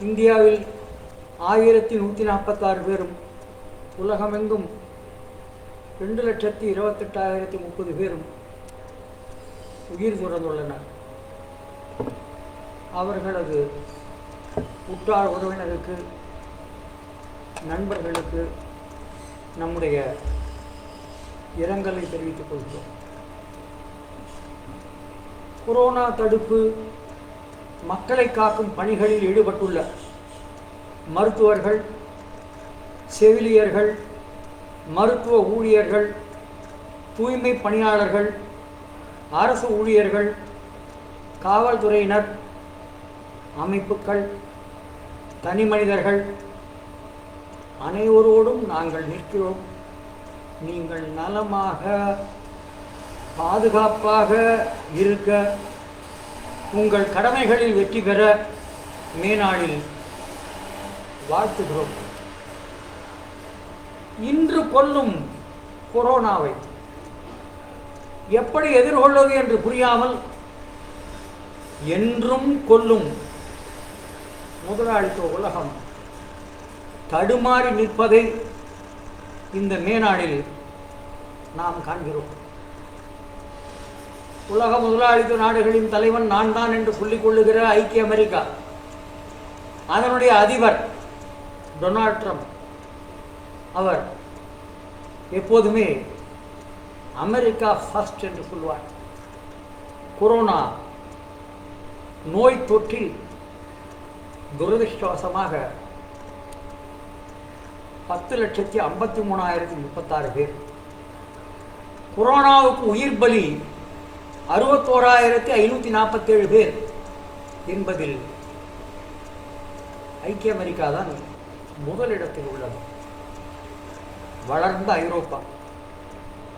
இந்தியாவில் 1146 பேரும், உலகமெங்கும் 2,28,3030 பேரும் உயிர் துறந்துள்ளனர். அவர்களது உற்றார் உறவினருக்கு, நண்பர்களுக்கு நம்முடைய இரங்கலை தெரிவித்துக் கொள்கிறோம். கொரோனா தடுப்பு, மக்களை காக்கும் பணிகளில் ஈடுபட்டுள்ள மருத்துவர்கள், செவிலியர்கள், மருத்துவ ஊழியர்கள், தூய்மை பணியாளர்கள், அரசு ஊழியர்கள், காவல்துறையினர், அமைப்புகள், தனி மனிதர்கள் அனைவரோடும் நாங்கள் நிற்கிறோம். நீங்கள் நலமாக, பாதுகாப்பாக இருக்க, உங்கள் கடமைகளில் வெற்றி பெற மேனாளில் வாழ்த்துகிறோம். இன்று கொல்லும் கொரோனாவை எப்படி எதிர்கொள்வது என்று புரியாமல் என்றும் கொல்லும் முதலாளித்துவ உலகம் தடுமாறி நிற்பதை இந்த மேனாளில் நாம் காண்கிறோம். உலக முதலாளித்துவ நாடுகளின் தலைவன் நான் தான் என்று சொல்லிக் கொள்ளுகிற ஐக்கிய அமெரிக்கா, அதனுடைய அதிபர் டொனால்ட் ட்ரம்ப், அவர் எப்போதுமே அமெரிக்கா ஃபர்ஸ்ட் என்று சொல்வார். கொரோனா நோய் தொற்றில் துரதிருஷ்டவசமாக 10,53,036 பேர், கொரோனாவுக்கு உயிர் பலி 61,547 பேர் என்பதில் ஐக்கிய அமெரிக்கா தான் முதலிடத்தில் உள்ளது. வளர்ந்த ஐரோப்பா,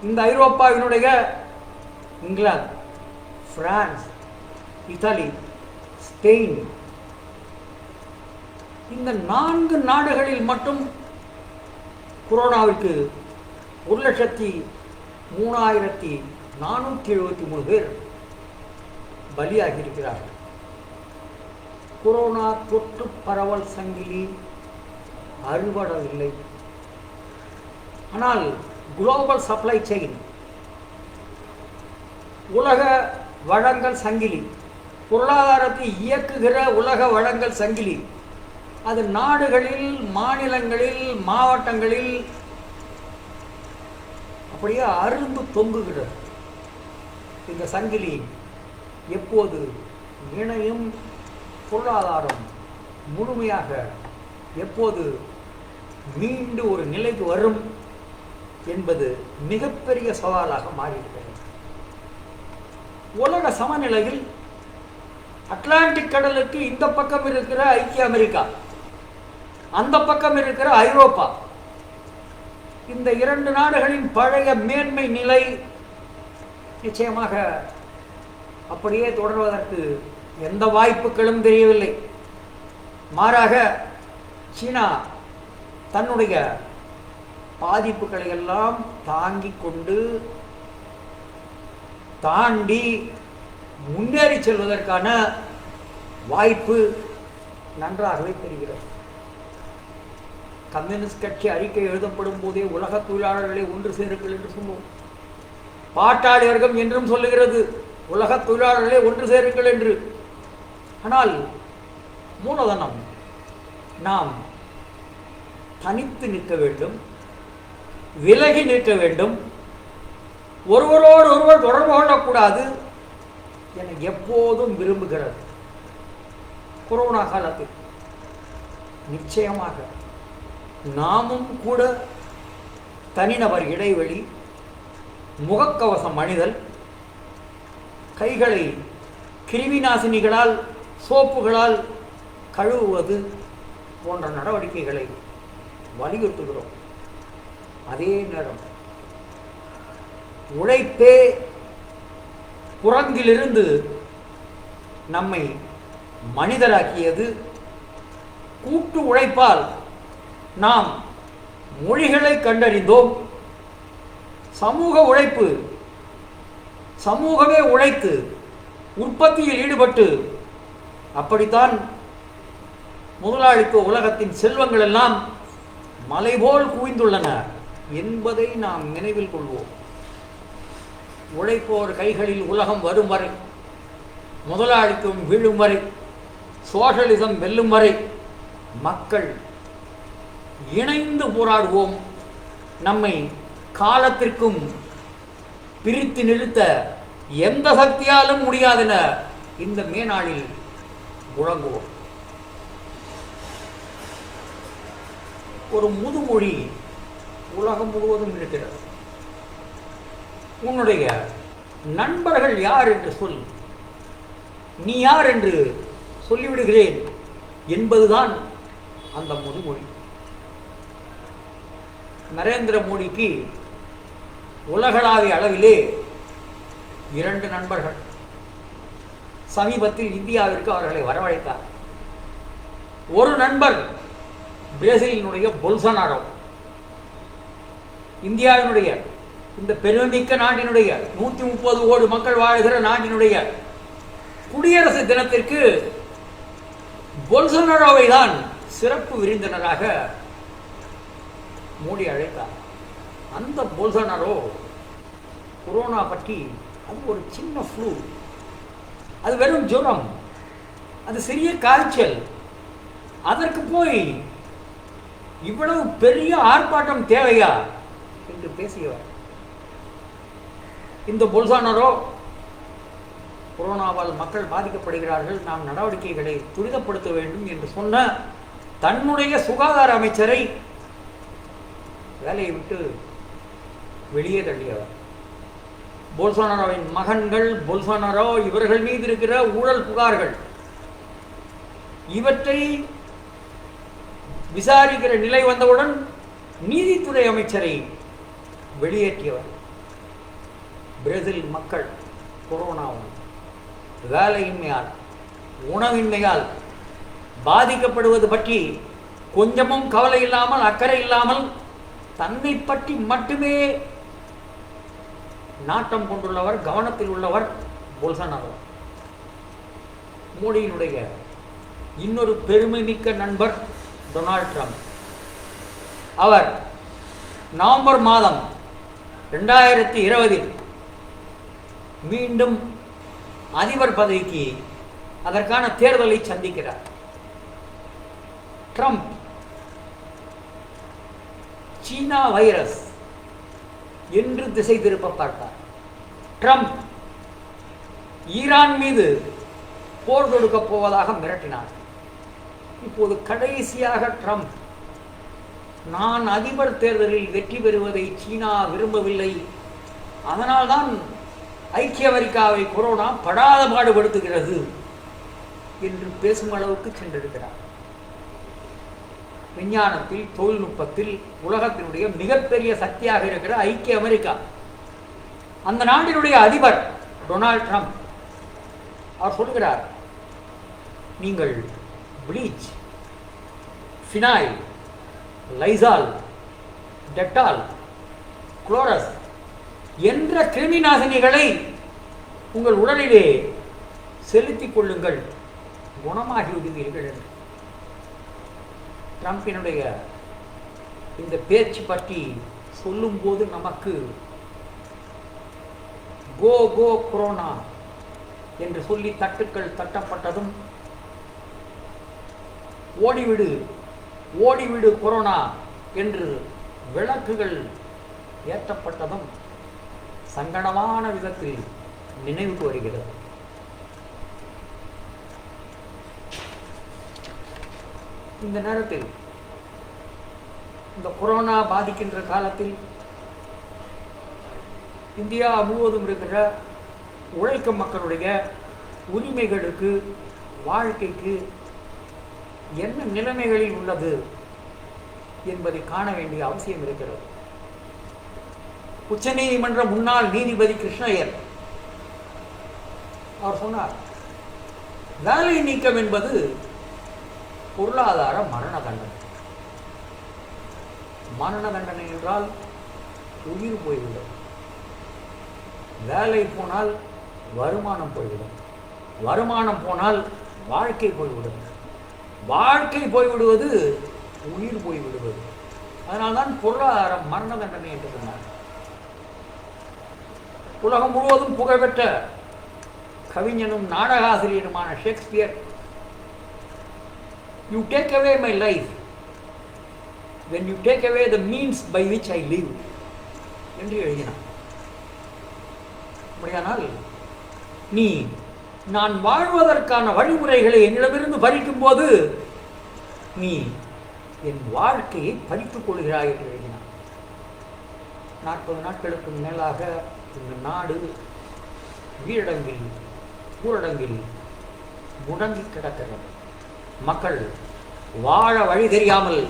இந்த ஐரோப்பாவினுடைய இங்கிலாந்து, பிரான்ஸ், இத்தாலி, ஸ்பெயின், இந்த 4 நாடுகளில் மட்டும் கொரோனாவிற்கு 1,03,473 பேர் பலியாகி இருக்கிறார்கள். கொரோனா தொற்று பரவல் சங்கிலி அறுபடவில்லை. ஆனால் குளோபல் சப்ளை செயின், உலக வழங்கல் சங்கிலி, பொருளாதாரத்தை இயக்குகிற உலக வழங்கல் சங்கிலி, அது நாடுகளில், மாநிலங்களில், மாவட்டங்களில் அப்படியே அருந்து தொங்குகிறது. இந்த சங்கிலி எப்போது இணையும், பொருளாதாரம் முழுமையாக எப்போது மீண்டும் ஒரு நிலைக்கு வரும் என்பது மிகப்பெரிய சவாலாக மாறியிருக்கிறது. உலக சமநிலையில் அட்லாண்டிக் கடலுக்கு இந்த பக்கம் இருக்கிற ஐக்கிய அமெரிக்கா, அந்த பக்கம் இருக்கிற ஐரோப்பா, இந்த 2 நாடுகளின் பழைய மேன்மை நிலை நிச்சயமாக அப்படியே தொடர்வதற்கு எந்த வாய்ப்புகளும் தெரியவில்லை. மாறாக சீனா தன்னுடைய பாதிப்புகளை எல்லாம் தாங்கிக் கொண்டு தாண்டி முன்னேறி செல்வதற்கான வாய்ப்பு நன்றாகவே தெரிகிறது. கம்யூனிஸ்ட் கட்சி அறிக்கை எழுதப்படும் போதே உலக தொழிலாளர்களை ஒன்று சேருங்கள் என்று சொல்லுவோம். பாட்டாளி வர்க்கம் என்றும் சொல்லுகிறது உலக தொழிலாளர்களை ஒன்று சேருங்கள் என்று. ஆனால் மூலதனம் நாம் தனித்து நிற்க வேண்டும், விலகி நிற்க வேண்டும், ஒருவரோடு ஒருவர் தொடர்பு கொள்ளக்கூடாது என எப்போதும் விரும்புகிறது. கொரோனா காலத்தில் நிச்சயமாக நாமும் கூட தனிநபர் இடைவெளி, முகக்கவசம் அணிதல், கைகளை கிருமி நாசினிகளால், சோப்புகளால் கழுவுவது போன்ற நடவடிக்கைகளை வலியுறுத்துகிறோம். அதே நேரம் உழைப்பே குரங்கிலிருந்து நம்மை மனிதராக்கியது. கூட்டு உழைப்பால் நாம் மொழிகளை கண்டறிந்தோம். சமூக உழைப்பு, சமூகமே உழைத்து உற்பத்தியில் ஈடுபட்டு அப்படித்தான் முதலாளித்துவ உலகத்தின் செல்வங்கள் எல்லாம் மலை போல் குவிந்துள்ளன என்பதை நாம் நினைவில் கொள்வோம். உழைப்போர் கைகளில் உலகம் வரும் வரை, முதலாளித்துவம் வீழும் வரை, சோஷலிசம் வெல்லும் வரை மக்கள் இணைந்து போராடுவோம். நம்மை காலத்திற்கும் பிரித்து நிறுத்த எந்த சக்தியாலும் முடியாதென இந்த மேனாளில் முழங்குவோம். ஒரு முதுமொழி உலகம் முழுவதும் இருக்கிறது. உன்னுடைய நண்பர்கள் யார் என்று சொல், நீ யார் என்று சொல்லிவிடுகிறேன் என்பதுதான் அந்த முதுமொழி. நரேந்திர மோடிக்கு உலகளாவிய அளவிலே 2 நண்பர்கள். சமீபத்தில் இந்தியாவிற்கு அவர்களை வரவழைத்தார். ஒரு நண்பர் பிரேசிலினுடைய பொல்சனாரோ. இந்தியாவினுடைய இந்த பெருமிக்க நாட்டினுடைய 130 கோடி மக்கள் வாழ்கிற நாட்டினுடைய குடியரசு தினத்திற்கு பொல்சனாரோவை தான் சிறப்பு விருந்தினராக மோடி அழைத்தார். அந்த பொல்சனாரோ கொரோனா பற்றி, அது ஒரு சின்ன ஃப்ளூ, அது வெறும் ஜுரம், அது சிறிய காய்ச்சல், அதற்கு போய் இவ்வளவு பெரிய ஆர்ப்பாட்டம் தேவையா என்று பேசியவர். இந்த பொல்சனாரோ கொரோனாவால் மக்கள் பாதிக்கப்படுகிறார்கள், நாம் நடவடிக்கைகளை துரிதப்படுத்த வேண்டும் என்று சொன்ன தன்னுடைய சுகாதார அமைச்சரை வேலையை விட்டு வெளியே தள்ளியவர். பொல்சனாரோவின் மகன்கள், பொல்சனாரோ இவர்கள் மீது இருக்கிற ஊழல் புகார்கள், இவற்றை விசாரிக்கிற நிலை வந்தவுடன் நீதித்துறை அமைச்சரை வெளியேற்றியவர். பிரேசில் மக்கள் கொரோனாவும் வேலையின்மையால், உணவின்மையால் பாதிக்கப்படுவது பற்றி கொஞ்சமும் கவலை இல்லாமல், அக்கறை இல்லாமல், தன்னை பற்றி மட்டுமே நாட்டம் கொண்டுள்ளவர், கவனத்தில் உள்ளவர் பொல்சனாரோ. மோடியினுடைய இன்னொரு பெருமைமிக்க நண்பர் டொனால்ட் ட்ரம்ப். அவர் நவம்பர் மாதம் 2020 மீண்டும் அதிபர் பதவிக்கு, அதற்கான தேர்தலை சந்திக்கிறார். ட்ரம்ப் சீனா வைரஸ் என்று திசை திருப்ப பார்த்தார். ட்ரம்ப் ஈரான் மீது போர் தொடுக்கப் போவதாக மிரட்டினார். இப்போது கடைசியாக ட்ரம்ப், நான் அதிபர் தேர்தலில் வெற்றி பெறுவதை சீனா விரும்பவில்லை, அதனால்தான் ஐக்கிய அமெரிக்காவை கொரோனா படாத பாடுபடுத்துகிறது என்று பேசும் அளவுக்கு சென்றிருக்கிறார். விஞ்ஞானத்தில், தொழில்நுட்பத்தில் உலகத்தினுடைய மிகப்பெரிய சக்தியாக இருக்கிற ஐக்கிய அமெரிக்கா, அந்த நாட்டினுடைய அதிபர் டொனால்ட் ட்ரம்ப் அவர் சொல்கிறார், நீங்கள் bleach, phenyl, Lysol, Dettol, chlorous என்ற கிருமி நாசினிகளை உங்கள் உடலிலே செலுத்திக் கொள்ளுங்கள், குணமாகி விடுவீர்கள் என்று. ட்ரம்பினுடைய இந்த பேச்சு பற்றி சொல்லும் போது நமக்கு கோ கோ கொரோனா என்று சொல்லி தட்டுக்கள் தட்டப்பட்டதும், ஓடிவிடு ஓடிவிடு கொரோனா என்று விளக்குகள் ஏற்றப்பட்டதும் சங்கடமான விதத்தில் நினைவுக்கு வருகிறது. இந்த நேரத்தில், இந்த கொரோனா பாதிக்கின்ற காலத்தில் இந்தியா முழுவதும் இருக்கிற உழைக்கும் மக்களுடைய உரிமைகளுக்கு, வாழ்க்கைக்கு என்ன நிலைமைகளில் உள்ளது என்பதை காண வேண்டிய அவசியம் இருக்கிறது. உச்சநீதிமன்ற முன்னாள் நீதிபதி கிருஷ்ணய்யர் அவர் சொன்னார், வேலை நீக்கம் என்பது பொருளாதார மரண தண்டனை. மரண தண்டனை என்றால் உயிர் போய்விடும், வேலை போனால் வருமானம் போய்விடும், வருமானம் போனால் வாழ்க்கை போய்விடும். வாழ்க்கை போய்விடுவது, உயிர் போய்விடுவது. அதனால்தான் பொருளாதாரம் மரண தண்டனை என்று சொன்னார். உலகம் முழுவதும் புகழ்பெற்ற கவிஞனும் நாடகாசிரியருமான Shakespeare, "You take away my life when you take away the means by which I live" என்று எழுதினார். அப்படியானால் நீ நான் வாழ்வதற்கான வழிமுறைகளை என்னிடமிருந்து பறிக்கும் போது நீ என் வாழ்க்கையை பறித்துக் கொள்கிறாய் என்று எழுதினார். 40 நாட்களுக்கு மேலாக இந்த நாடு வீரடங்கில், ஊரடங்கில் முடங்கி கிடக்கிறது. மக்கள் வாழ வழி தெரியாமல்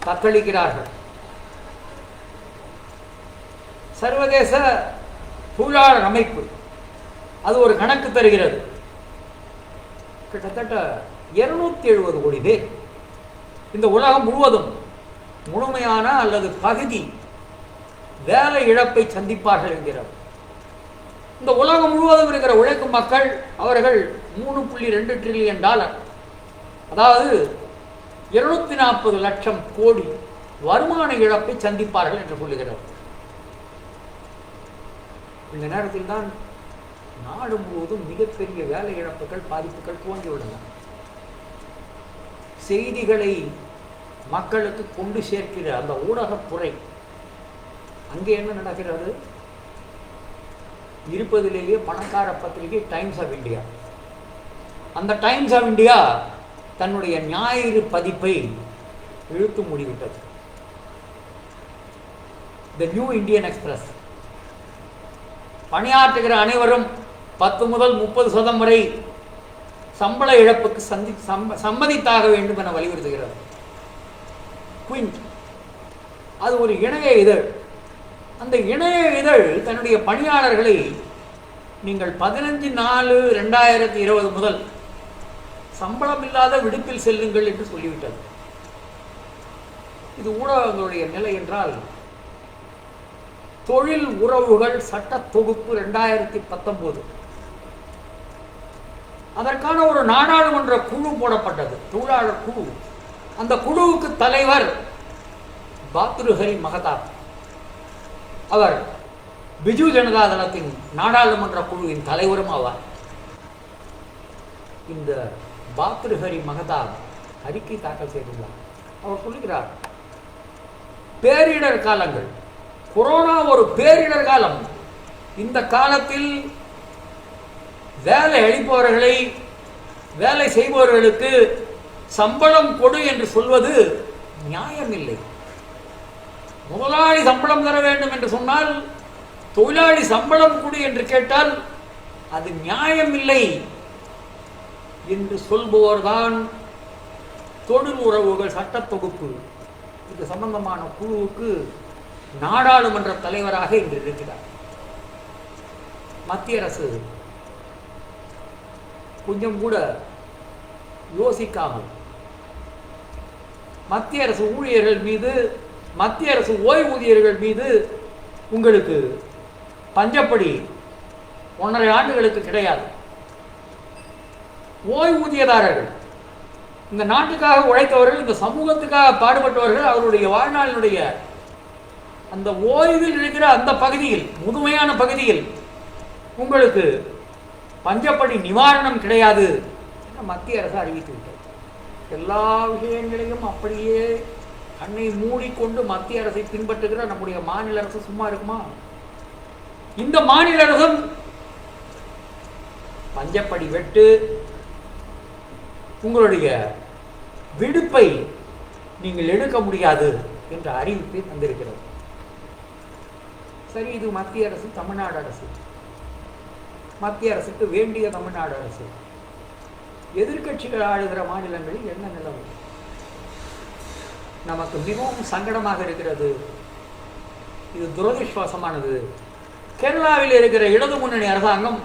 தத்தளிக்கிறார்கள். சர்வதேச தொழிலாளர் அமைப்பு அது ஒரு கணக்கு தருகிறது. கிட்டத்தட்ட 270 கோடி பேர் இந்த உலகம் முழுவதும் முழுமையான அல்லது பகுதி வேலை இழப்பை சந்திப்பார்கள் என்கிறார். இந்த உலகம் முழுவதும் இருக்கிற உழைக்கும் மக்கள் அவர்கள் $3.2 டிரில்லியன், அதாவது 240 லட்சம் கோடி வருமான இழப்பை சந்திப்பார்கள் என்று சொல்லுகிறார். இந்த நேரத்தில் தான் நாடு முழுவதும் மிகப்பெரிய வேலை இழப்புகள், பாதிப்புகள் துவங்கிவிடுங்க. செய்திகளை மக்களுக்கு கொண்டு சேர்க்கிற அந்த ஊடகத்துறை, அங்கே என்ன நடக்கிறது? இருப்பதிலேயே பணக்கார பத்திரிகை டைம்ஸ் ஆஃப் இந்தியா. அந்த டைம்ஸ் ஆஃப் இந்தியா தன்னுடைய ஞாயிறு பதிப்பை இழுத்து மூடிவிட்டது. த நியூ இந்தியன் எக்ஸ்பிரஸ் பணியாற்றுகிற அனைவரும் 10 முதல் 30% வரை சம்பள இழப்புக்கு சம்மதித்தாக வேண்டும் என வலியுறுத்துகிறது. குயின்ட் அது ஒரு இணைய இதழ். அந்த இணைய இதழ் தன்னுடைய பணியாளர்களை நீங்கள் 15/4/2020 முதல் சம்பளம் இல்லாத விடுப்பில் செல்லுங்கள் என்று சொல்லிவிட்டது. இது ஊடகங்களுடைய நிலை என்றால், தொழில் உறவுகள் சட்ட தொகுப்பு 2019 அதற்கான ஒரு நாடாளுமன்ற குழு போடப்பட்டது, தொழிலாளர் குழு. அந்த குழுவுக்கு தலைவர் பாத்ருஹரி மகதாப். அவர் பிஜு ஜனதா தளத்தின் நாடாளுமன்ற குழுவின் தலைவரும் ஆவார். இந்த பாத்ருஹரி மகதாப் அறிக்கை தாக்கல் செய்துள்ளார். அவர் சொல்லுகிறார், பேரிடர் காலங்கள், கொரோனா ஒரு பேரிடர் காலம். இந்த காலத்தில் வேலை அளிப்பவர்களை, வேலை செய்பவர்களுக்கு சம்பளம் கொடு என்று சொல்வது நியாயமில்லை. முதலாளி சம்பளம் தர வேண்டும் என்று சொன்னால் தொழிலாளி சம்பளம் கொடு என்று கேட்டால் அது நியாயமில்லை என்று சொல்பவர்தான் தொழில் உறவுகள் சட்ட தொகுப்பு. இது சம்பந்தமான குழுவுக்கு நாடாளுமன்ற தலைவராக இன்று இருக்கிறார். மத்திய அரசு கொஞ்சம் கூட யோசிக்காமல் மத்திய அரசு ஊழியர்கள் மீது, மத்திய அரசு ஓய்வூதியர்கள் மீது உங்களுக்கு பஞ்சப்படி 1.5 ஆண்டுகளுக்கு கிடையாது. ஓய்வூதியதாரர்கள், இந்த நாட்டுக்காக உழைத்தவர்கள், இந்த சமூகத்துக்காக பாடுபட்டவர்கள், அவருடைய வாழ்நாளினுடைய அந்த ஓய்வில் இருக்கிற அந்த பகுதியில், முதுமையான பகுதியில் உங்களுக்கு பஞ்சப்படி நிவாரணம் கிடையாது என மத்திய அரசு அறிவித்துவிட்டது. எல்லா விஷயங்களையும் அப்படியே கண்ணை மூடிக்கொண்டு மத்திய அரசை பின்பற்றுகிற நம்முடைய மாநில அரசு சும்மா இருக்குமா? இந்த மாநில அரசும் பஞ்சப்படி வெட்டு, உங்களுடைய விடுப்பை நீங்கள் எடுக்க முடியாது என்ற அறிவிப்பை தந்திருக்கிறது. சரி, இது மத்திய அரசு, தமிழ்நாடு அரசு. மத்திய அரசுக்கு வேண்டிய தமிழ்நாடு அரசு. எதிர்க்கட்சிகள் ஆளுகிற மாநிலங்களில் என்ன நிலவு? நமக்கு மிகவும் சங்கடமாக இருக்கிறது. இது துரதிர்ஷ்டவசமானது. கேரளாவில் இருக்கிற இடது முன்னணி அரசாங்கம்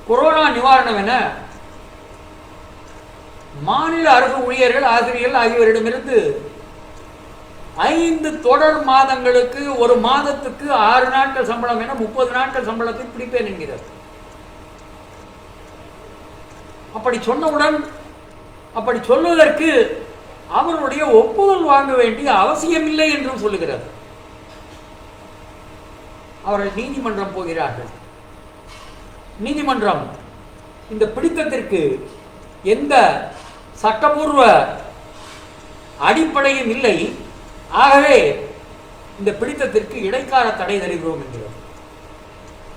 கொரோனா நிவாரணம் என மாநில அரசு ஊழியர்கள், ஆசிரியர்கள் ஆகியோரிடமிருந்து 5 தொடர் மாதங்களுக்கு, ஒரு மாதத்துக்கு 6 நாட்கள் சம்பளம் என 30 நாட்கள் சம்பளத்தை பிடிப்பேன் என்கிறது. அப்படி சொன்னவுடன் அப்படி சொல்வதற்கு அவருடைய ஒப்புதல் வாங்க வேண்டிய அவசியமில்லை என்றும் சொல்லுகிறது. அவர்கள் நீதிமன்றம் போகிறார்கள். நீதிமன்றம் இந்த பிடித்தத்திற்கு எந்த சட்டபூர்வ அடிப்படையும் இல்லை, ஆகவே இந்த பிடித்தத்திற்கு இடைக்கால தடை தருகிறோம் என்கிறது.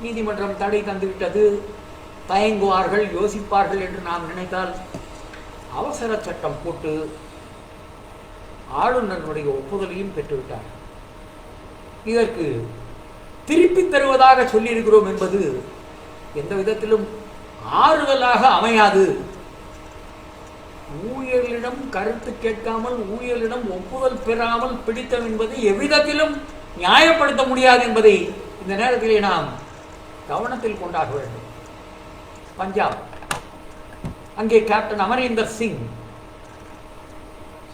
நீதிமன்றம் தடை தந்துவிட்டது, தயங்குவார்கள், யோசிப்பார்கள் என்று நாம் நினைத்தால் அவசர சட்டம் போட்டு ஆளுநருடைய ஒப்புதலையும் பெற்றுவிட்டார். இதற்கு திருப்பி தருவதாக சொல்லியிருக்கிறோம் என்பது எந்த விதத்திலும் ஆறுதலாக அமையாது. ஊழியர்களிடம் கருத்து கேட்காமல், ஊழியர்களிடம் ஒப்புதல் பெறாமல் பிடித்தம் என்பது எவ்விதத்திலும் நியாயப்படுத்த முடியாது என்பதை இந்த நேரத்திலே நாம் கவனத்தில் கொண்டாக வேண்டும். பஞ்சாப், அங்கே கேப்டன் அமரீந்தர் சிங்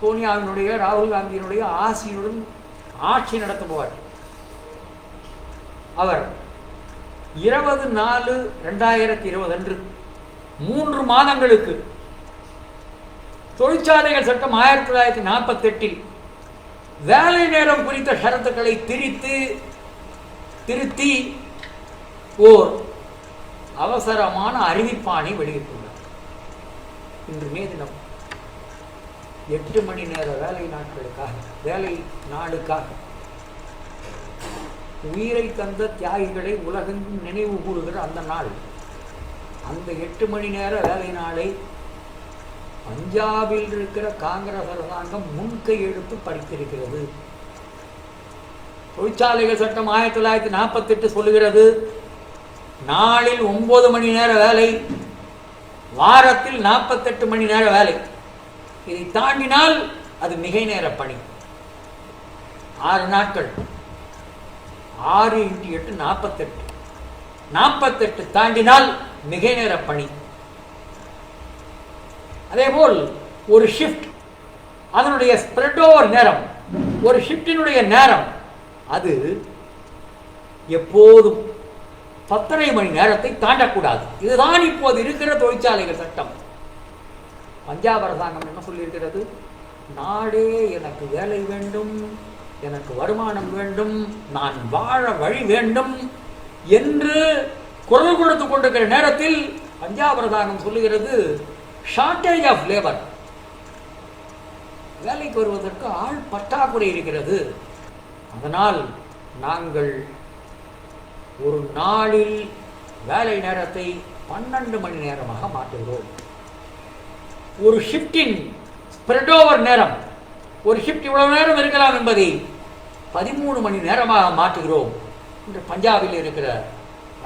சோனியாவினுடைய, ராகுல் காந்தியினுடைய ஆசியுடன் ஆட்சி நடத்துபவர். அவர் 20/4/2020 அன்று 3 மாதங்களுக்கு தொழிற்சாலைகள் சட்டம் 1948 வேலை நேரம் குறித்த ஷரத்துக்களை திருத்தி ஓர் அவசரமான அறிவிப்பாணை வெளியிட்டுள்ளார். இன்று மே தினம் 8 மணி நேர வேலை நாளுக்காக உயிரை தந்த தியாகிகளை உலகெங்கும் நினைவு கூறுகிற அந்த நாள், அந்த 8 மணி நேர வேலை நாளை பஞ்சாபில் இருக்கிற காங்கிரஸ் அரசாங்கம் முன்கை எடுத்து படித்திருக்கிறது. தொழிற்சாலைகள் சட்டம் 1948 சொல்லுகிறது, நாளில் 9 மணி நேர வேலை, வாரத்தில் 48 மணி நேர வேலை. இதை தாண்டினால் அது மிகை நேர பணி. 6 நாட்கள், 6 × 8 48, 48 தாண்டினால் மிகை நேர பணி. அதேபோல் ஒரு ஷிஃப்ட், அதனுடைய ஸ்ப்ரெட் ஓவர் நேரம், ஒரு ஷிஃப்டினுடைய நேரம் அது எப்போதும் 10.5 மணி நேரத்தை தாண்டக்கூடாது. இதுதான் இப்போது இருக்கிற தொழிற்சாலைகள் சட்டம். பஞ்சாப் அரசாங்கம் என்ன சொல்லியிருக்கிறது? நாடே எனக்கு வேலை வேண்டும், எனக்கு வருமானம் வேண்டும், நான் வாழ வழி வேண்டும் என்று குரல் கொடுத்து கொண்டிருக்கிற நேரத்தில் பஞ்சாப் அரசாங்கம் சொல்லுகிறது, ஷார்டேஜ் ஆஃப் லேபர், வேலைக்கு வருவதற்கு ஆள் பற்றாக்குறை இருக்கிறது. அதனால் நாங்கள் ஒரு நாளில் வேலை நேரத்தை 12 மணி நேரமாக மாற்றுகிறோம். ஒரு ஷிஃப்டின் ஸ்ப்ரெட் ஓவர் நேரம், ஒரு ஷிஃப்ட் இவ்வளவு நேரம் இருக்கலாம் என்பதை 13 மணி நேரமாக மாற்றுகிறோம் என்று பஞ்சாபில் இருக்கிற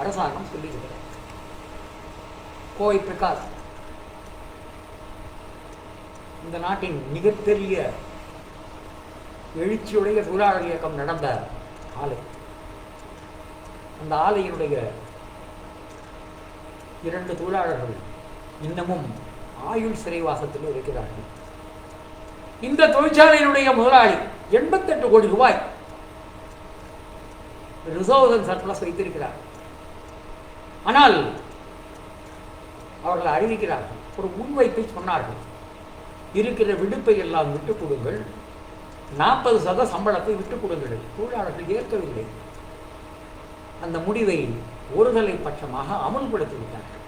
அரசாங்கம் சொல்லியிருக்கிறது. கோவை பிரகாஷ் இந்த நாட்டின் மிகப்பெரிய எழுச்சியுடைய தொழிலாளர் இயக்கம் நடந்த ஆலை. அந்த ஆலையினுடைய 2 தொழிலாளர்கள் இன்னமும் ஆயுள் சிறைவாசத்தில் இருக்கிறார்கள். இந்த தொழிற்சாலையினுடைய முதலாளி 88 கோடி ரூபாய் ரிசர்வ் சர்ப்ளஸ் வைத்திருக்கிறார். ஆனால் அவர்கள் அறிவிக்கிறார்கள், ஒரு முன்வைப்பை சொன்னார்கள், இருக்கிற விடுப்பை எல்லாம் விட்டுக் கொடுங்கள், 40% சம்பளத்தை விட்டுக் கொடுங்கள். தொழிலாளர்கள் ஏற்கவில்லை. அந்த முடிவை ஒருதலை பட்சமாக அமல்படுத்திவிட்டார்கள்.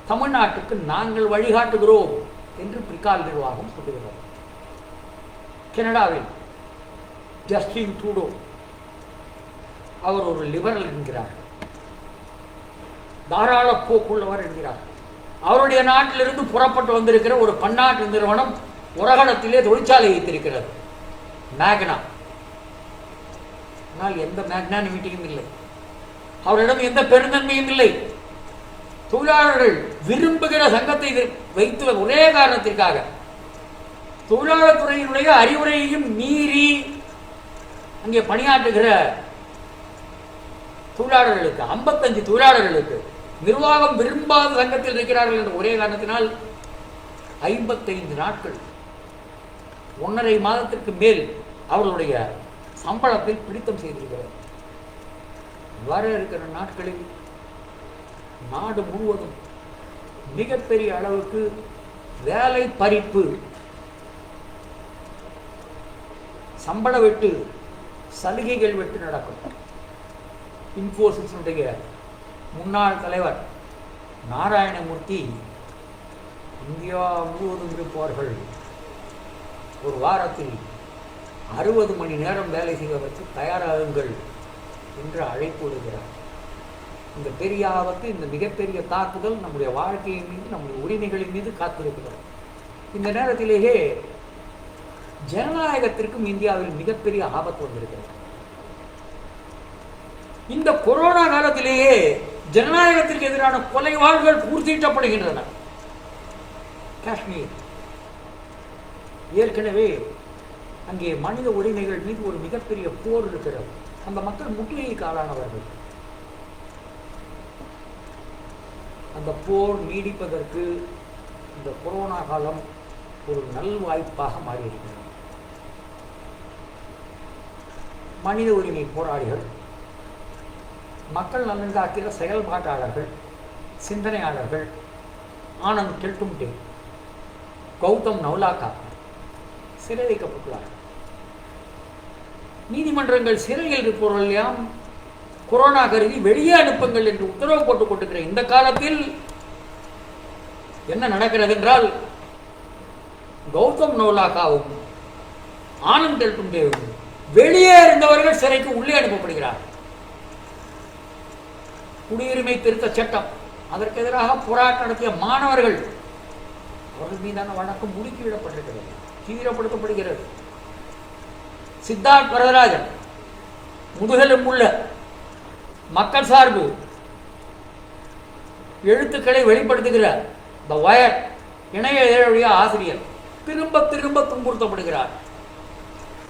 தமிழ்நாட்டுக்கு நாங்கள் வழிகாட்டுகிறோம் என்று பிரிகால் நிர்வாகம் சொல்லுகிறது. கனடாவில் ஜஸ்டின் ட்ரூடோ, அவர் ஒரு லிபரல் என்கிறார், தாராள போக்குள்ளவர் என்கிறார். அவருடைய நாட்டிலிருந்து புறப்பட்டு வந்திருக்கிற ஒரு பன்னாட்டு நிறுவனம் உரகடத்திலே தொழிற்சாலை வைத்திருக்கிறது, மேக்னா. ஆனால் எந்த மேக்னானிமிட்டியும் இல்லை, அவரிடம் எந்த பெருந்தன்மையும் இல்லை. தொழிலாளர்கள் விரும்புகிற சங்கத்தை வைத்து ஒரே காரணத்திற்காக தொழிலாளர் துறையினுடைய அறிவுரையையும் மீறி அங்கே பணியாற்றுகிற தொழிலாளர்களுக்கு, 55 தொழிலாளர்களுக்கு நிர்வாகம் விரும்பாத சங்கத்தில் இருக்கிறார்கள் என்ற ஒரே காரணத்தினால் 55 நாட்கள், 1.5 மாதத்திற்கு மேல் அவர்களுடைய சம்பளத்தில் பிடித்தம் செய்திருக்கிறது. வர இருக்கிற நாட்களில் நாடு முழுவதும் மிகப்பெரிய அளவுக்கு வேலை பறிப்பு, சம்பள வெட்டு, சலுகைகள் வெட்டு நடக்கும். இன்ஃபோசிஸுடைய முன்னாள் தலைவர் நாராயணமூர்த்தி இந்தியா முழுவதும் இருப்பவர்கள் ஒரு வாரத்தில் 60 மணி நேரம் வேலை செய்வதற்கு தயாராகுங்கள் என்று அழைப்பு விடுகிறார். இந்த பெரிய ஆபத்து, இந்த மிகப்பெரிய தாக்குதல் நம்முடைய வாழ்க்கையின் மீது, நம்முடைய உரிமைகளின் மீது காத்திருக்கிறது. இந்த நேரத்திலேயே ஜனநாயகத்திற்கும் இந்தியாவில் மிகப்பெரிய ஆபத்து வந்திருக்கிறது. இந்த கொரோனா காலத்திலேயே ஜனநாயகத்திற்கு எதிரான கொலைவாள்கள் பூர்த்தியிட்டப்படுகின்றன. காஷ்மீர் ஏற்கனவே அங்கே மனித உரிமைகள் மீது ஒரு மிகப்பெரிய போர் இருக்கிறது. அந்த மக்கள் முற்றுகைக்கு ஆளானவர்கள். அந்த போர் நீடிப்பதற்கு இந்த கொரோனா காலம் ஒரு நல்வாய்ப்பாக மாறியிருக்கிறது. மனித உரிமை போராளிகள், மக்கள் நலன் காக்கிற செயல்பாட்டாளர்கள், சிந்தனையாளர்கள், ஆனந்த் டெல்டும்டே, கௌதம் நவ்லாக்கா சிறை வைக்கப்பட்டுள்ளார்கள். நீதிமன்றங்கள் சிறையில் இருப்பவர்களையாம் கொரோனா கருதி வெளியே அனுப்புங்கள் என்று உத்தரவு போட்டுக் கொண்டிருக்கிற இந்த காலத்தில் என்ன நடக்கிறது என்றால், கௌதம் நவ்லாக்காவும் ஆனந்த் டெல்டும்டேவும் வெளியே இருந்தவர்கள் சிறைக்கு உள்ளே அனுப்பப்படுகிறார். குடியுரிமை திருத்த சட்டம், அதற்கு எதிராக போராட்டம் நடத்திய மாணவர்கள், அவர்கள் மீதான வழக்கு முடுக்கிவிடப்பட்டிருக்கிறது, தீவிரப்படுத்தப்படுகிறது. சித்தார்த் வரதராஜன் முதுகெலும்புள்ள மக்கள் சார்பு எழுத்துக்களை வெளிப்படுத்துகிற த வயர் இணைய இதழுடைய ஆசிரியர் திரும்ப திரும்ப துன்புறுத்தப்படுகிறார்.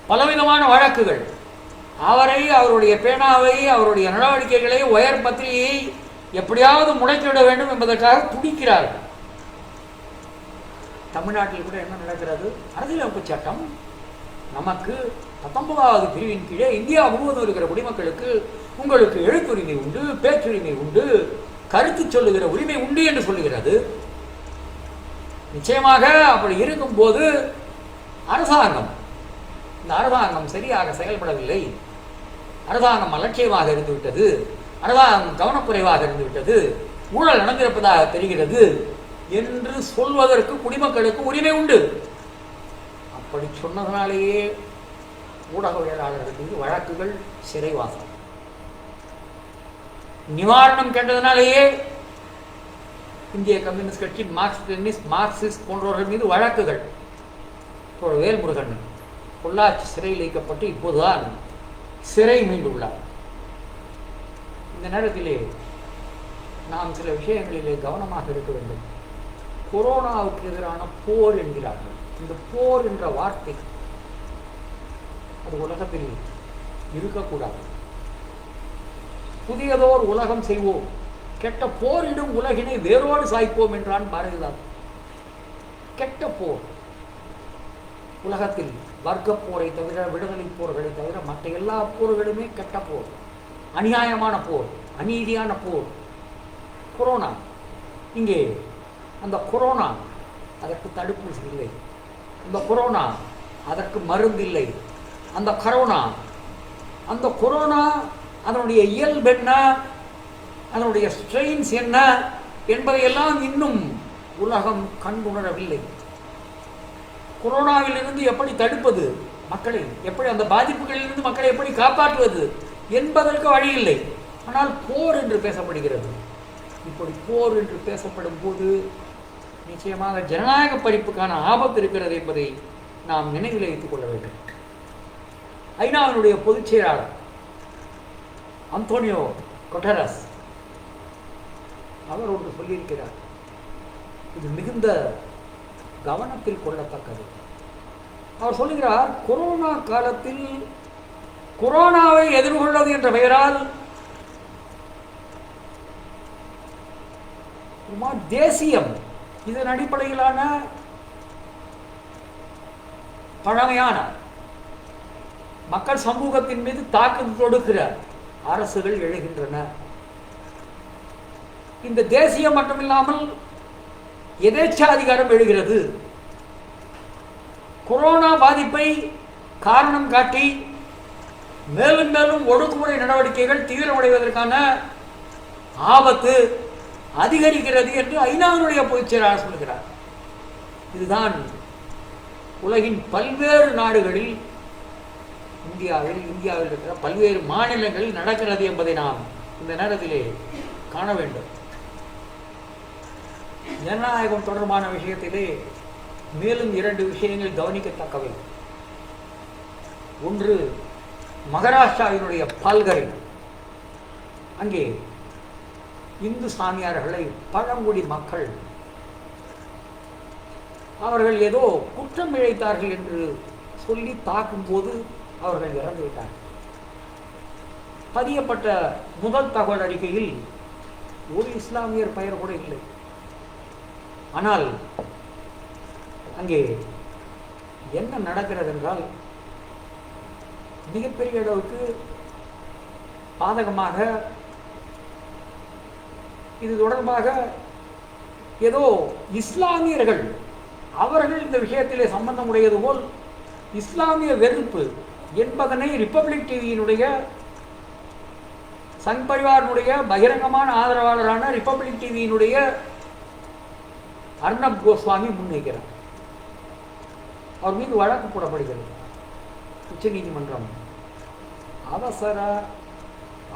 பலவிதமான வழக்குகள். அவரை, அவருடைய பேனாவை, அவருடைய நடவடிக்கைகளை, ஒயர் பத்திரிகையை எப்படியாவது முளைத்துவிட வேண்டும் என்பதற்காக துடிக்கிறார்கள். தமிழ்நாட்டில் கூட என்ன நடக்கிறது? அரசியலமைப்பு சட்டம் நமக்கு 19வது பிரிவின் கீழே இந்தியா முழுவதும் இருக்கிற குடிமக்களுக்கு உங்களுக்கு எழுத்துரிமை உண்டு, பேச்சுரிமை உண்டு, கருத்து சொல்லுகிற உரிமை உண்டு என்று சொல்லுகிறது. நிச்சயமாக அப்படி இருக்கும்போது இந்த அரசாங்கம் சரியாக செயல்படவில்லை, அரசாங்கம் அலட்சியமாக இருந்துவிட்டது, அரசாங்கம் கவனக்குறைவாக இருந்துவிட்டது, ஊழல் நடந்திருப்பதாக தெரிகிறது என்று சொல்வதற்கு குடிமக்களுக்கு உரிமை உண்டு. அப்படி சொன்னதனாலேயே ஊடகவியலாளர்கள் மீது வழக்குகள், சிறைவாசம். நிவாரணம் கேட்டதனாலேயே இந்திய கம்யூனிஸ்ட் கட்சி, மார்க்சிஸ்ட் போன்றவர்கள் மீது வழக்குகள். வேல்முருகன் பொள்ளாச்சி சிறையில் வைக்கப்பட்டு இப்போதுதான் சிறை மீண்டுள்ளார். இந்த நேரத்திலே நாம் சில விஷயங்களிலே கவனமாக இருக்க வேண்டும். கொரோனாவுக்கு எதிரான போர் என்கிறார்கள். இந்த போர் என்ற வார்த்தை அது உலகத்தில் இருக்கக்கூடாது. புதியதோர் உலகம் செய்வோம், கெட்ட போரிடும் உலகினை வேரோடு சாய்ப்போம் என்றான் பாரதிதாசன். கெட்ட போர் உலகத்தில் வர்க்க போரை தவிர, விடுதலை போர்களை தவிர மற்ற எல்லா போர்களுமே கெட்ட போர், அநியாயமான போர், அநீதியான போர். கொரோனா, இங்கே அந்த கொரோனா அதற்கு தடுப்பூசி இல்லை, அந்த கொரோனா அதற்கு மருந்து இல்லை, அந்த கொரோனா அதனுடைய இயல்பு என்ன, அதனுடைய ஸ்ட்ரெயின்ஸ் என்ன என்பதையெல்லாம் இன்னும் உலகம் கண்டுணரவில்லை. கொரோனாவிலிருந்து எப்படி தடுப்பது மக்களை, எப்படி அந்த பாதிப்புகளிலிருந்து மக்களை எப்படி காப்பாற்றுவது என்பதற்கு வழி இல்லை. ஆனால் போர் என்று பேசப்படுகிறது. இப்படி போர் என்று பேசப்படும் போது நிச்சயமாக ஜனநாயக பறிப்புக்கான ஆபத்து இருக்கிறது என்பதை நாம் நினைவில் வைத்துக் கொள்ள வேண்டும். ஐநாவினுடைய பொதுச் செயலாளர் அந்தோனியோ கொட்டரஸ் அவர் ஒன்று சொல்லியிருக்கிறார். இது மிகுந்த கவனத்தில் கொள்ளத்தக்கது. அவர் சொல்லுகிறார், கொரோனா காலத்தில் கொரோனாவை எதிர்கொள்வது என்ற பெயரால் தேசியம், இதன் அடிப்படையிலான பழமையான மக்கள் சமூகத்தின் மீது தாக்குதல் தொடுக்கிற அரசுகள் எழுகின்றன. இந்த தேசியம் மட்டுமில்லாமல் எதேச்சாதிகாரம் எழுகிறது. கொரோனா பாதிப்பை காரணம் காட்டி மேலும் மேலும் ஒடுக்குமுறை நடவடிக்கைகள் தீவிரமடைவதற்கான ஆபத்து அதிகரிக்கிறது என்று ஐநாவினுடைய பொதுச் செயலாளர் சொல்கிறார். இதுதான் உலகின் பல்வேறு நாடுகளில், இந்தியாவில் இருக்கிற பல்வேறு மாநிலங்களில் நடக்கிறது என்பதை நாம் இந்த நேரத்திலே காண வேண்டும். ஜனநாயகம் தொடர்பான விஷயத்திலே மேலும் 2 விஷயங்கள் கவனிக்கத்தக்கவை. ஒன்று, மகாராஷ்டிராவினுடைய பால்கரில் அங்கே இந்து சாமியார்களை பழங்குடி மக்கள் அவர்கள் ஏதோ குற்றம் இழைத்தார்கள் என்று சொல்லி தாக்கும் போது அவர்கள் இறந்துவிட்டார்கள். பதியப்பட்ட முதல் தகவல் அறிக்கையில் ஒரு இஸ்லாமியர் பெயர் கூட இல்லை. ஆனால் அங்கே என்ன நடக்கிறது என்றால், மிகப்பெரிய அளவுக்கு பாதகமாக இது தொடர்பாக ஏதோ இஸ்லாமியர்கள் அவர்கள் இந்த விஷயத்திலே சம்பந்தம் உடையது போல் இஸ்லாமிய வெறுப்பு என்பதனை ரிப்பப்ளிக் டிவியினுடைய சங் பரிவாரினுடைய பகிரங்கமான ஆதரவாளரான ரிப்பப்ளிக் டிவியினுடைய அர்ணப் கோஸ்வாமி முன்வைக்கிறார். அவர் மீது வழக்கு போடப்படுகிறது. உச்ச நீதிமன்றம்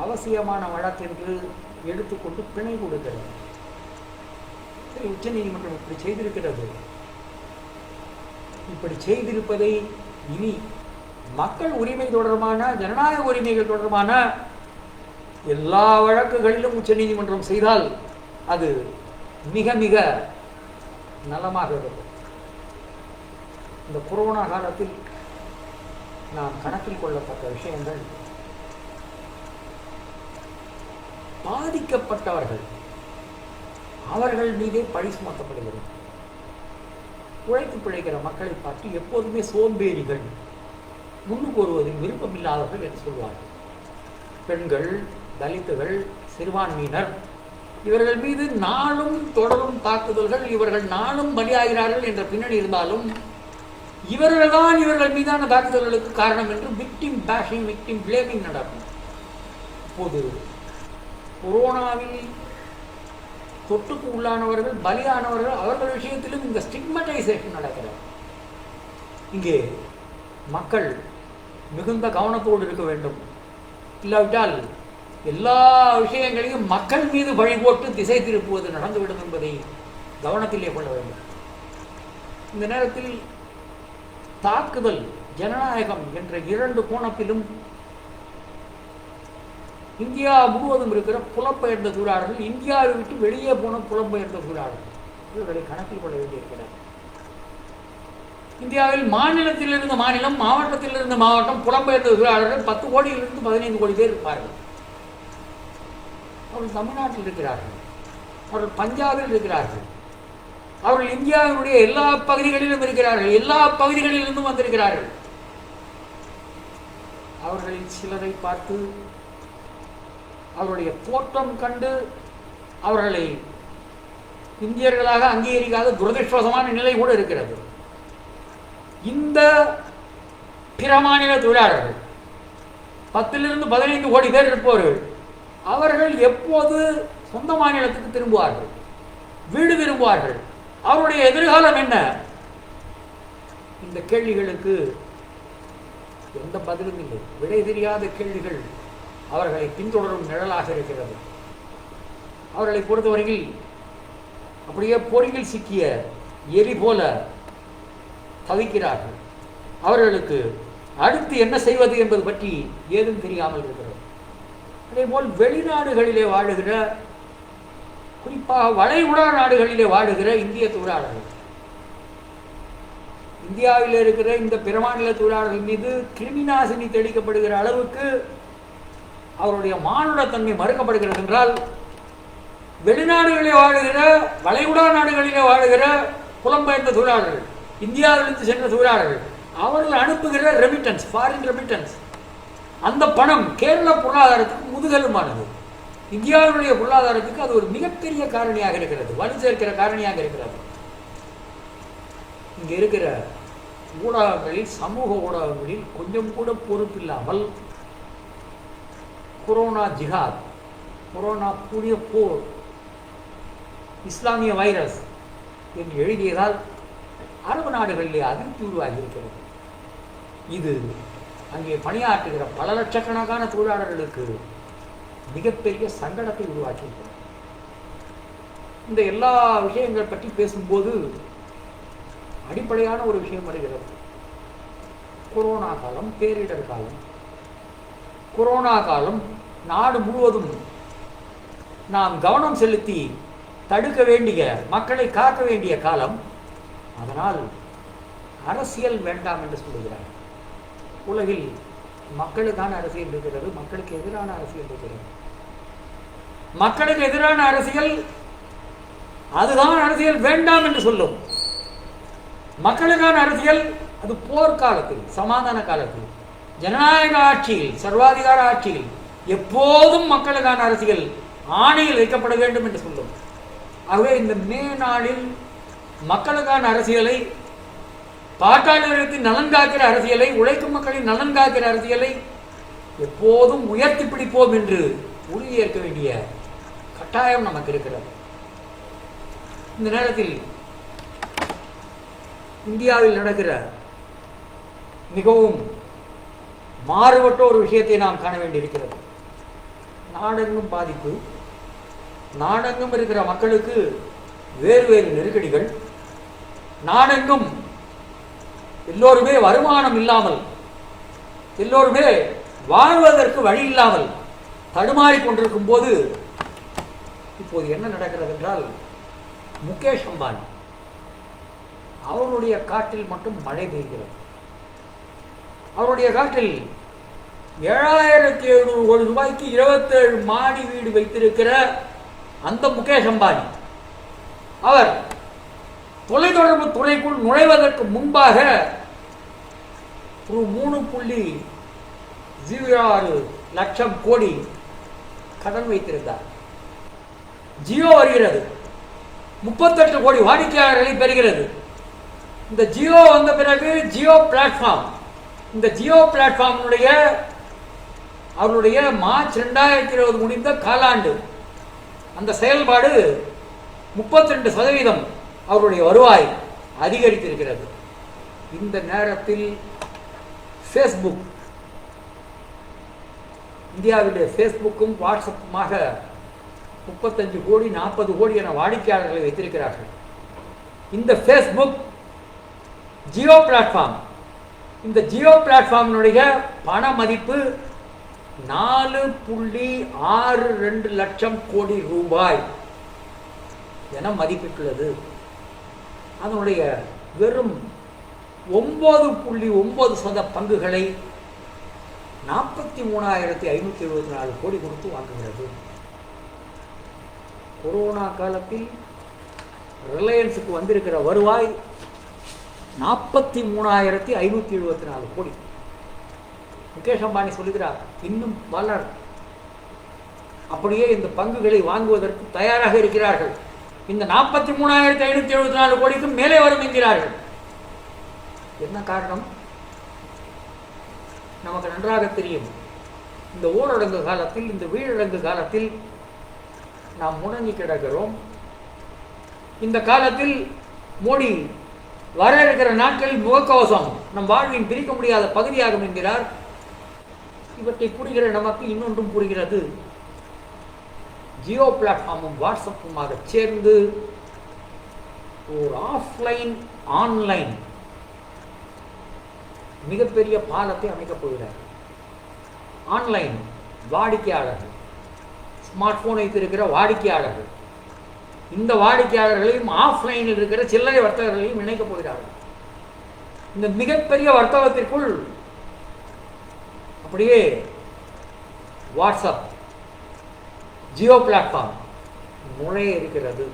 அவசியமான வழக்கு என்று எடுத்துக்கொண்டு பிணை கொடுக்கிறது. சரி, உச்ச நீதிமன்றம் இப்படி செய்திருக்கிறது. இப்படி செய்திருப்பதை இனி மக்கள் உரிமை தொடர்பான, ஜனநாயக உரிமைகள் தொடர்பான எல்லா வழக்குகளிலும் உச்ச நீதிமன்றம் செய்தால் அது மிக மிக நலமாக இருக்கும். இந்த கொரோனா காலத்தில் நாம் கணக்கில் கொள்ளத்தக்க விஷயங்கள், பாதிக்கப்பட்டவர்கள் அவர்கள் மீதே பழி சுமத்தப்படுகிறது. உழைத்து பிழைக்கிற மக்களை பார்த்து எப்போதுமே சோம்பேறிகள், முன்னுக்கு வருவதில் விருப்பமில்லாதவர்கள் என்று சொல்வார்கள். பெண்கள், தலித்துகள், சிறுபான்மையினர் இவர்கள் மீது நாளும் தொடரும் தாக்குதல்கள், இவர்கள் நாளும் பலியாகிறார்கள் என்ற பின்னணி இருந்தாலும் இவர்கள்தான் இவர்கள் மீதான தாக்குதல்களுக்கு காரணம் என்று விக்டிம் பேஷிங், விக்டிம் பிளேமிங் நடக்கும். இப்போது கொரோனாவில் தொற்றுக்கு உள்ளானவர்கள், பலியானவர்கள் அவர்கள் விஷயத்திலும் இந்த ஸ்டிக்மடைசேஷன் நடக்கிறது. இங்கே மக்கள் மிகுந்த கவனத்தோடு இருக்க வேண்டும். இல்லாவிட்டால் எல்லா விஷயங்களையும் மக்கள் மீது வழி போட்டு திசை திருப்புவது நடந்துவிடும் என்பதை கவனத்திலே கொள்ள வேண்டும். இந்த நேரத்தில் தாக்குதல், ஜனநாயகம் என்ற 2 கோணத்திலும் இந்தியா முழுவதும் இருக்கிற புலம்பெயர்ந்த தொழிலாளர்கள், இந்தியாவை விட்டு வெளியே போன புலம்பெயர்ந்த தொழிலாளர்கள் இவர்களை கணக்கில் கொள்ள வேண்டியிருக்கிறார். இந்தியாவில் மாநிலத்திலிருந்து மாநிலம், மாவட்டத்திலிருந்து மாவட்டம் புலம்பெயர்ந்த தொழிலாளர்கள் 10 கோடியிலிருந்து 15 கோடி பேர் இருப்பார்கள். அவர்கள் தமிழ்நாட்டில் இருக்கிறார்கள், அவர்கள் பஞ்சாபில் இருக்கிறார்கள், அவர்கள் இந்தியாவினுடைய எல்லா பகுதிகளிலும் இருக்கிறார்கள், எல்லா பகுதிகளிலிருந்தும் வந்திருக்கிறார்கள். அவர்களில் சிலரை பார்த்து அவருடைய தோற்றம் கண்டு அவர்களை இந்தியர்களாக அங்கீகரிக்காத துரதிருஷ்டவசமான நிலை கூட இருக்கிறது. இந்த பிற மாநில தொழிலாளர்கள் 10 to 15 கோடி பேர் இருப்பவர்கள் அவர்கள் எப்போது சொந்த மாநிலத்துக்கு திரும்புவார்கள், வீடு திரும்புவார்கள், அவருடைய எதிர்காலம் என்ன? இந்த கேள்விகளுக்கு எந்த பதிலும் இல்லை. விடை தெரியாத கேள்விகள் அவர்களை பின்தொடரும் நிழலாக இருக்கிறது. அவர்களை பொறுத்தவரையில் அப்படியே பொறியில் சிக்கிய எரி போல தவிக்கிறார்கள். அவர்களுக்கு அடுத்து என்ன செய்வது என்பது பற்றி ஏதும் தெரியாமல் இருக்கிறது. அதேபோல் வெளிநாடுகளிலே வாழுகிற, குறிப்பாக வளைகுடா நாடுகளிலே வாழுகிற இந்திய தொழிலாளர்கள், இந்தியாவில் இருக்கிற இந்த பிற மாநில தொழிலாளர்கள் மீது கிருமிநாசினி தெளிக்கப்படுகிற அளவுக்கு அவருடைய மானுடத்தன்மை மறுக்கப்படுகிறது என்றால், வெளிநாடுகளிலே வாழுகிற, வளைகுடா நாடுகளிலே வாழுகிற புலம்பெயர்ந்த தொழிலாளர்கள், இந்தியாவிலிருந்து சென்ற தொழிலாளர்கள், அவர்கள் அனுப்புகிற ரெமிட்டன்ஸ், ஃபாரின் ரெமிட்டன்ஸ், அந்த பணம் கேரள பொருளாதாரத்துக்கு முதுகெலும்பானது. இந்தியாவுடைய பொருளாதாரத்துக்கு அது ஒரு மிகப்பெரிய காரணியாக இருக்கிறது, வலு சேர்க்கிற காரணியாக இருக்கிறது. இங்கே இருக்கிற ஊடகங்களில், சமூக ஊடகங்களில் கொஞ்சம் கூட பொறுப்பில்லாமல் கொரோனா ஜிஹாத், கொரோனா புதிய போர், இஸ்லாமிய வைரஸ் என்று எழுதியதால் அரபு நாடுகளிலே அதிருப்தி உருவாகி இருக்கிறது. இது அங்கே பணியாற்றுகிற பல லட்சக்கணக்கான தொழிலாளர்களுக்கு மிகப்பெரிய சங்கடத்தை உருவாக்கியிருக்கிறது. இந்த எல்லா விஷயங்கள் பற்றி பேசும்போது அடிப்படையான ஒரு விஷயம் வருகிறது. கொரோனா காலம், பேரிடர் காலம். கொரோனா காலம் நாடு முழுவதும் நாம் கவனம் செலுத்தி தடுக்க வேண்டிய, மக்களை காக்க வேண்டிய காலம். அதனால் அரசியல் வேண்டாம் என்று சொல்லுகிறார். உலகில் மக்களுக்கான அரசியல் இருக்கிறது, மக்களுக்கு எதிரான அரசியல் இருக்கிறது. மக்களுக்கு எதிரான அரசியல் அதுதான் அரசியல் வேண்டாம் என்று சொல்லும். மக்களுக்கான அரசியல் அது போர்க்காலத்தில், சமாதான காலத்தில், ஜனநாயக ஆட்சியில், சர்வாதிகார ஆட்சியில் எப்போதும் மக்களுக்கான அரசியல் ஆணையில் வைக்கப்பட வேண்டும் என்று சொல்லும். ஆகவே இந்த மே நாளில் மக்களுக்கான அரசியலை, பாட்டாளர்களுக்கு நலன் காக்கிற அரசியலை, உழைக்கும் மக்களின் நலன் காக்கிற அரசியலை எப்போதும் உயர்த்தி பிடிப்போம் என்று உறுதியேற்க வேண்டிய கட்டாயம் நமக்கு இருக்கிறது. இந்த நேரத்தில் இந்தியாவில் நடக்கிற மிகவும் மாறுபட்ட ஒரு விஷயத்தை நாம் காண வேண்டியிருக்கிறது. நாடெங்கும் பாதிப்பு, நாடெங்கும் இருக்கிற மக்களுக்கு வேறு வேறு நெருக்கடிகள், நாடெங்கும் எல்லோருமே வருமானம் இல்லாமல், எல்லோருமே வாழ்வதற்கு வழி இல்லாமல் தடுமாறிக் கொண்டிருக்கும் போது இப்போது என்ன நடக்கிறது என்றால், முகேஷ் அம்பானி அவருடைய காட்டில் மட்டும் மழை பெய்கிறது. அவருடைய காட்டில் 7,700 கோடி ரூபாய்க்கு 27 மாடி வீடு வைத்திருக்கிற அந்த முகேஷ் அம்பானி அவர் தொலைத்தொடர்பு துறைக்குள் நுழைவதற்கு முன்பாக ஒரு 3.06 லட்சம் கோடி கடன் வைத்திருந்தார். ஜியோ வருகிறது, 38 கோடி வாடிக்கையாளர்களை பெறுகிறது. இந்த ஜியோ வந்த பிறகு ஜியோ பிளாட்ஃபார்ம், இந்த ஜியோ பிளாட்ஃபார்முடைய அவருடைய மார்ச் 2020 முடிந்த காலாண்டு அந்த செயல்பாடு 32% அவருடைய வருவாய் அதிகரித்திருக்கிறது. இந்த நேரத்தில் ஃபேஸ்புக், இந்தியாவிலே ஃபேஸ்புக்கும் வாட்ஸ்அப்புமாக 35 கோடி 40 கோடி என வாடிக்கையாளர்களை வைத்திருக்கிறார்கள். இந்த ஃபேஸ்புக் ஜியோ பிளாட்ஃபார்ம், இந்த ஜியோ பிளாட்ஃபார்மினுடைய பண மதிப்பு 4.62 லட்சம் கோடி ரூபாய் என மதிப்பிட்டுள்ளது. அதனுடைய வெறும் 9.9% பங்குகளை 43,574 கோடி கொடுத்து வாங்குகிறது. கொரோனா காலத்தில் ரிலையன்ஸுக்கு வந்திருக்கிற வருவாய் 43,574 கோடி. முகேஷ் அம்பானி சொல்லுகிறார், இன்னும் பலர் அப்படியே இந்த பங்குகளை வாங்குவதற்கு தயாராக இருக்கிறார்கள். இந்த 43,574 கோடிக்கும் மேலே வரும் என்கிறார்கள். என்ன காரணம்? நமக்கு நன்றாக தெரியும். இந்த ஊரடங்கு காலத்தில், இந்த வீழடங்கு காலத்தில் நாம் முடங்கி கிடக்கிறோம். இந்த காலத்தில் மோடி வர இருக்கிற நாட்களில் முகக்கவசம் நம் வாழ்வின் பிரிக்க முடியாத பகுதியாகும் என்கிறார். இவற்றை புரிகிற நமக்கு இன்னொன்றும் புரிகிறது. ஜியோ பிளாட்ஃபார்மும் வாட்ஸ்அப்புமாக சேர்ந்து ஒரு ஆஃப்லைன் ஆன்லைன் மிகப்பெரிய பாலத்தை அமைக்கப் போகிறார். ஆன்லைன் வாடிக்கையாளர்கள், ஸ்மார்ட் போன் வைத்திருக்கிற வாடிக்கையாளர்கள், இந்த வாடிக்கையாளர்களையும் ஆஃப்லைனில் இருக்கிற சில்லறை வர்த்தகர்களையும் இணைக்கப் போகிறார்கள். இந்த மிகப்பெரிய வர்த்தகத்திற்குள் அப்படியே வாட்ஸ்அப், ஜியோ பிளாட்ஃபார்ம் நுழைய இருக்கிறது.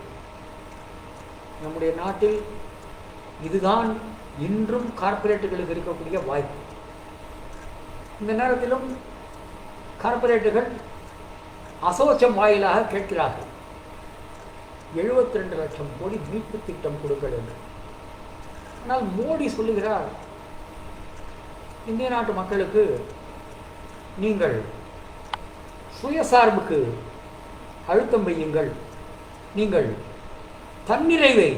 நம்முடைய நாட்டில் இதுதான் இன்றும் கார்ப்பரேட்டுகளுக்கு இருக்கக்கூடிய வாய்ப்பு. இந்த நேரத்திலும் கார்ப்பரேட்டுகள் அசோச்சம் வாயிலாக கேட்கிறார்கள், 72 லட்சம் கோடி மீட்பு திட்டம் கொடுங்கள் என்று. ஆனால் மோடி சொல்லுகிறார், இந்திய நாட்டு மக்களுக்கு நீங்கள் சுயசார்புக்கு அழுத்தம் வையுங்கள், நீங்கள் தன்னிறைவை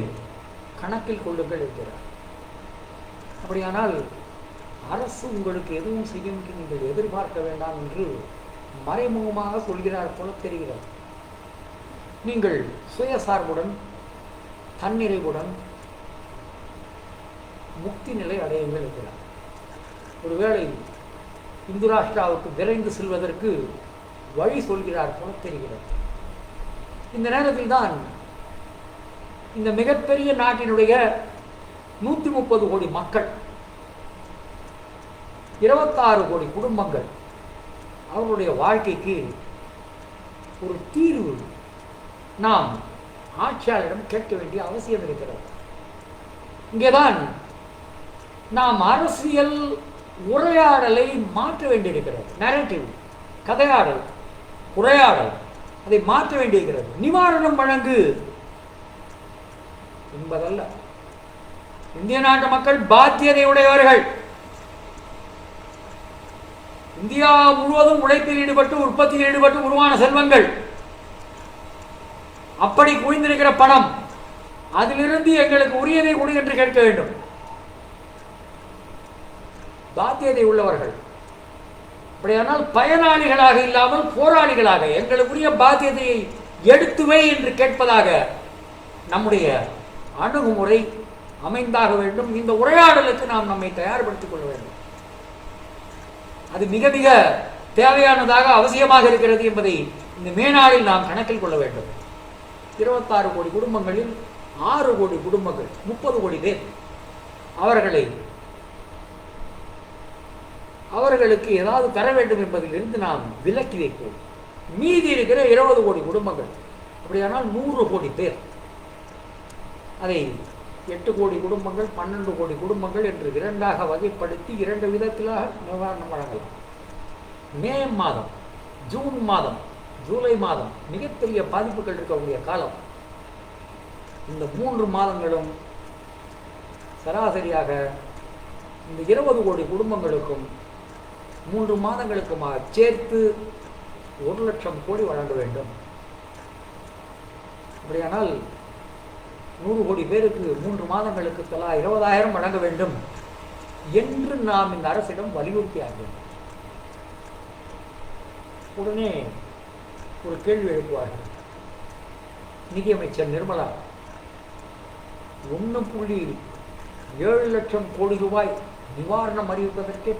கணக்கில் கொள்ளுங்கள் என்கிறார். அப்படியானால் அரசு உங்களுக்கு எதுவும் செய்யும் நீங்கள் எதிர்பார்க்க வேண்டாம் என்று மறைமுகமாக சொல்கிறார் போல தெரிகிறது. நீங்கள் சுயசார்புடன் தன்னிறைவுடன் முக்தி நிலை அடையுங்கள் என்கிறார். ஒருவேளை இந்து ராஷ்டிராவுக்கு விரைந்து செல்வதற்கு வழி சொல்கிறார் போல தெரிகிறது. இந்த நேரத்தில் தான் இந்த மிகப்பெரிய நாட்டினுடைய 130 கோடி மக்கள், 26 கோடி குடும்பங்கள், அவர்களுடைய வாழ்க்கைக்கு ஒரு தீர்வு நாம் ஆட்சியாளரிடம் கேட்க வேண்டிய அவசியம் இருக்கிறது. இங்கேதான் நாம் அரசியல் உரையாடலை மாற்ற வேண்டியிருக்கிறது. நரேட்டிவ், கதையாடல், உரையாடல், அதை மாற்ற வேண்டியிருக்கிறது. நிவாரணம் வழங்கு என்பதல்ல. இந்திய நாட்டு மக்கள் பாத்தியதை உடையவர்கள். இந்தியா முழுவதும் உழைப்பில் ஈடுபட்டு உற்பத்தியில் ஈடுபட்டு உருவான செல்வங்கள், அப்படி குவிந்திருக்கிற பணம், அதிலிருந்து எங்களுக்கு உரியதை கொடு என்று கேட்க வேண்டும். பாத்தியதை உள்ளவர்கள். அப்படியானால் பயனாளிகளாக இல்லாமல் போராளிகளாக எங்களுக்குரிய பாத்தியதையை எடுத்துவை என்று கேட்பதாக நம்முடைய அணுகுமுறை அமைந்தாக வேண்டும். இந்த உரையாடலுக்கு நாம் நம்மை தயார்படுத்திக் கொள்ள வேண்டும். அது மிக மிக தேவையானதாக அவசியமாக இருக்கிறது என்பதை இந்த மேனாளில் நாம் கணக்கில் கொள்ள வேண்டும். 26 கோடி குடும்பங்களில் 6 கோடி குடும்பங்கள், 30 கோடி பேர், அவர்களுக்கு ஏதாவது தர வேண்டும் என்பதிலிருந்து நாம் விலக்கி வைப்போம். மீதி இருக்கிற 20 கோடி குடும்பங்கள், அப்படியானால் 100 கோடி பேர், அதை 8 கோடி குடும்பங்கள், 12 கோடி குடும்பங்கள் என்று இரண்டாக வகைப்படுத்தி 2 விதத்திலாக நிவாரணம் வழங்கலாம். மே மாதம், ஜூன் மாதம், ஜூலை மாதம் மிகப்பெரிய பாதிப்புகள் இருக்கக்கூடிய காலம். இந்த 3 மாதங்களும் சராசரியாக இந்த 20 கோடி குடும்பங்களுக்கும் 3 மாதங்களுக்குமாக சேர்த்து 1 லட்சம் கோடி வழங்க வேண்டும். அப்படியானால் 100 கோடி பேருக்கு 3 மாதங்களுக்கு தலா 20,000 வழங்க வேண்டும் என்று நாம் இந்த அரசிடம் வலியுறுத்தியாக வேண்டும். உடனே ஒரு கேள்வி எழுப்புவார்கள். நிதியமைச்சர் நிர்மலா 1.7 லட்சம் கோடி ரூபாய் நிவாரணம் அறிவிப்பதற்கே